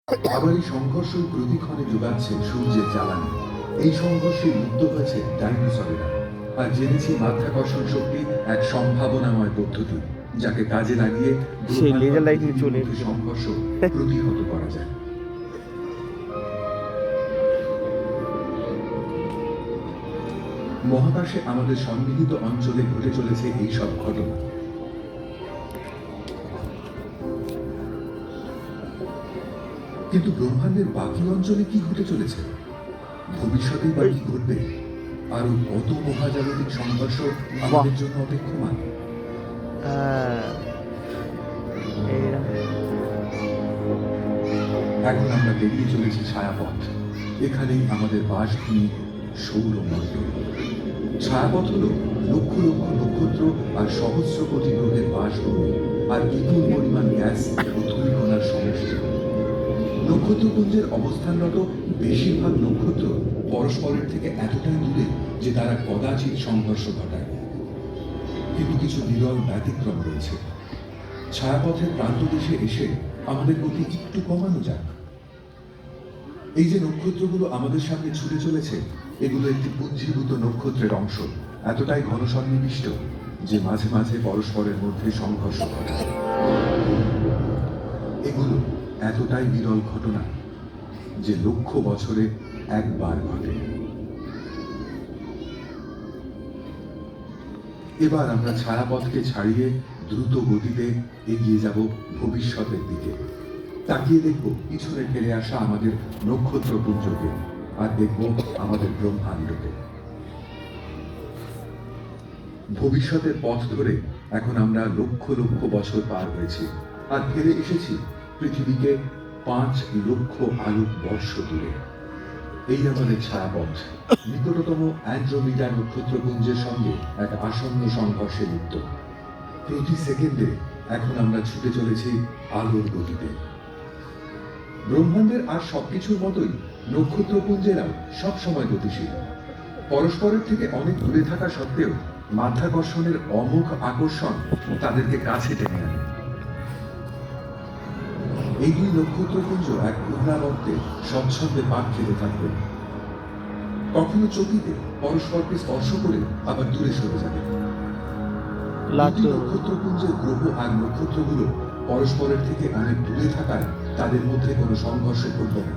আবার এই সংঘর্ষই প্রতিক্ষণে যোগাচ্ছে সূর্যের জ্বালানি। এই সংঘর্ষে মুক্ত হয়েছে ডাইনোসরেরা, আর জেনেছি মাধ্যাকর্ষণ শক্তি এক সম্ভাবনাময় পদ্ধতি, যাকে কাজে লাগিয়ে সেই লেজার লাইট নিয়ে চলে সংঘর্ষ প্রতিহত করা যায়। মহাকাশে আমাদের সন্নিহিত অঞ্চলে ঘটে চলেছে এই সব ঘটনা। কিন্তু ব্রহ্মাণ্ডের বাকি অঞ্চলে কি ঘটে চলেছে? ভবিষ্যতেই বা কি ঘটবে? আরো কত মহাজাগতিক সংঘর্ষ আমাদের জন্য অপেক্ষমান? এখন আমরা বেরিয়ে চলেছি ছায়াপথ। এখানেই আমাদের বাসভূমি সৌরমণ্ডল। ছায়াপথ হলো লক্ষ লক্ষ নক্ষত্র আর সহস্র কোটি গ্রহের বাসভূমি, আর বিপুল পরিমাণ গ্যাস ও ধূলিকণার সমষ্টি। নক্ষত্রপুঞ্জের অবস্থানরত বেশিরভাগ নক্ষত্র পরস্পরের থেকে এতটাই দূরে যে তারা কদাচিৎ সংঘর্ষ ঘটায়। কিন্তু কিছু বিরল ব্যতিক্রম রয়েছে। ছায়াপথের প্রান্তদেশে এসে আমাদের গতি একটু কমানো যাক। এই যে নক্ষত্রগুলো আমাদের সামনে ছুটে চলেছে, এগুলো একটি পুঞ্জীভূত নক্ষত্রের অংশ, এতটাই ঘন সন্নিবিষ্ট যে মাঝে মাঝে পরস্পরের মধ্যে সংঘর্ষ ঘটে। এগুলো এতটাই বিরল ঘটনা যে লক্ষ বছরে একবার ঘটে। এবার আমরা ছায়াপথকে ছাড়িয়ে দ্রুত গতিতে এগিয়ে যাব ভবিষ্যতের দিকে। তাকিয়ে দেখব পিছনে ফেলে আসা আমাদের নক্ষত্রপুঞ্জকে, আর দেখব আমাদের ব্রহ্মাণ্ডকে। ভবিষ্যতের পথ ধরে এখন আমরা লক্ষ লক্ষ বছর পার হয়েছি, আর ফিরে এসেছি পৃথিবীকে 5 লক্ষ আলোক বর্ষ দূরে। এই আমাদের ছায়াপথ নিকটতম অ্যান্ড্রোমিডা নক্ষত্রপুঞ্জের সঙ্গে এক আসন্ন সংঘর্ষে লিপ্ত। প্রতি সেকেন্ডে এখন আমরা ছুটে চলেছি আলোর গতিতে। ব্রহ্মাণ্ডের আর সবকিছুর মতোই নক্ষত্রপুঞ্জেরাও সবসময় গতিশীল। পরস্পরের থেকে অনেক দূরে থাকা সত্ত্বেও মাধ্যাকর্ষণের অমোঘ আকর্ষণ তাদেরকে কাছে টেনে আনে। এই দুই নক্ষত্রপুঞ্জ এক ঘূর্ণাবর্তে স্বচ্ছন্দে পাক খেতে থাকবে। কখনো চকিতে পরস্পরকে স্পর্শ করে আবার দূরে সরে যাবে। নক্ষত্রপুঞ্জের গ্রহ আর নক্ষত্রগুলো পরস্পরের থেকে অনেক দূরে থাকায় তাদের মধ্যে কোনো সংঘর্ষ ঘটবে না।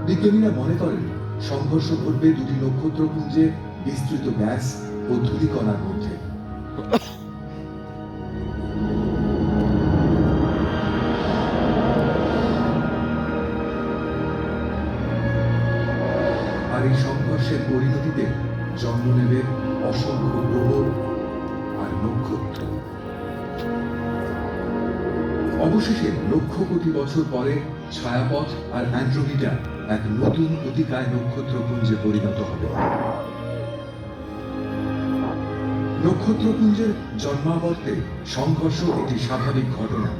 বিজ্ঞানীরা মনে করেন সংঘর্ষ ঘটবে দুটি নক্ষত্রপুঞ্জে বিস্তৃত গ্যাস ও ধূলিকণার মধ্যে। আর এই সংঘর্ষের পরিণতিতে জন্ম নেবে অসংখ্য গ্রহ আর নক্ষত্র। অবশেষে লক্ষ কোটি বছর পরে ছায়াপথ আর অ্যান্ড্রোমিডা এক নতুন অতিকায় নক্ষত্রপুঞ্জে পরিণত হবে। নক্ষত্রপুঞ্জের জন্মাবর্তে সংঘর্ষ একটি স্বাভাবিক ঘটনা।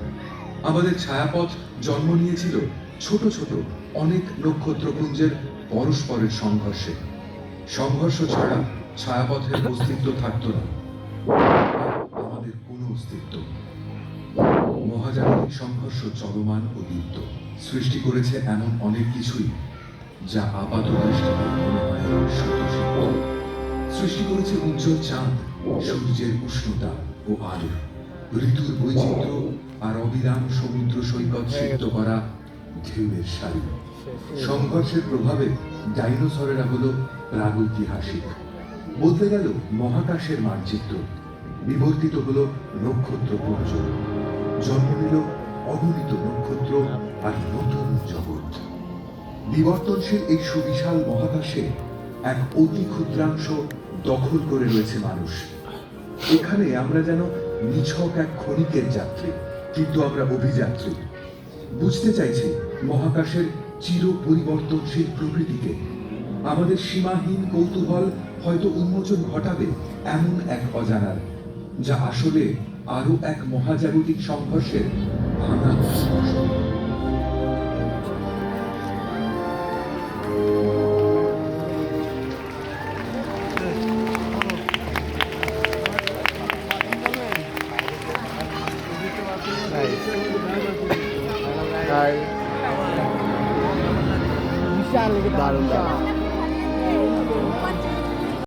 আমাদের ছায়াপথ জন্ম নিয়েছিল ছোট ছোট অনেক নক্ষত্রপুঞ্জের পরস্পরের সংঘর্ষে। সংঘর্ষ ছাড়া ছায়াপথের অস্তিত্ব থাকত না, আমাদের কোনো অস্তিত্ব। মহাজাগতিক সংঘর্ষ চলমান ও দীপ্ত সৃষ্টি করেছে এমন অনেক কিছুই যা আপাত দৃষ্টিতে মনে হয় স্বতঃসিদ্ধ। সৃষ্টি করেছে উজ্জ্বল চাঁদ, সূর্যের উষ্ণতা ও আলো, ঋতুর বৈচিত্র্য আর অবিরাম সমুদ্র সৈকত সিক্ত করা ঢেউয়ের সারি। সংঘর্ষের প্রভাবে ডাইনোসরেরা হলো প্রাগৈতিহাসিক। বদলে গেল মহাকাশের মানচিত্র, বিবর্তিত হলো নক্ষত্রপুঞ্জ, জন্ম নিল অগণিত নক্ষত্র আর নতুন জগৎ। বিবর্তনশীল এই সুবিশাল মহাকাশে এক অতি ক্ষুদ্রাংশ দখল করে রয়েছে মানুষ। এখানে আমরা যেন নিছক এক ক্ষণিকের যাত্রী, কিন্তু আমরা অভিযাত্রী। বুঝতে চাইছি মহাকাশের চির পরিবর্তনশীল প্রকৃতিকে। আমাদের সীমাহীন কৌতূহল হয়তো উন্মোচন ঘটাবে এমন এক অজানার, যা আসলে আরো এক মহাজাগতিক সংঘর্ষের ভাঙা Hi. দারুণ দারুণ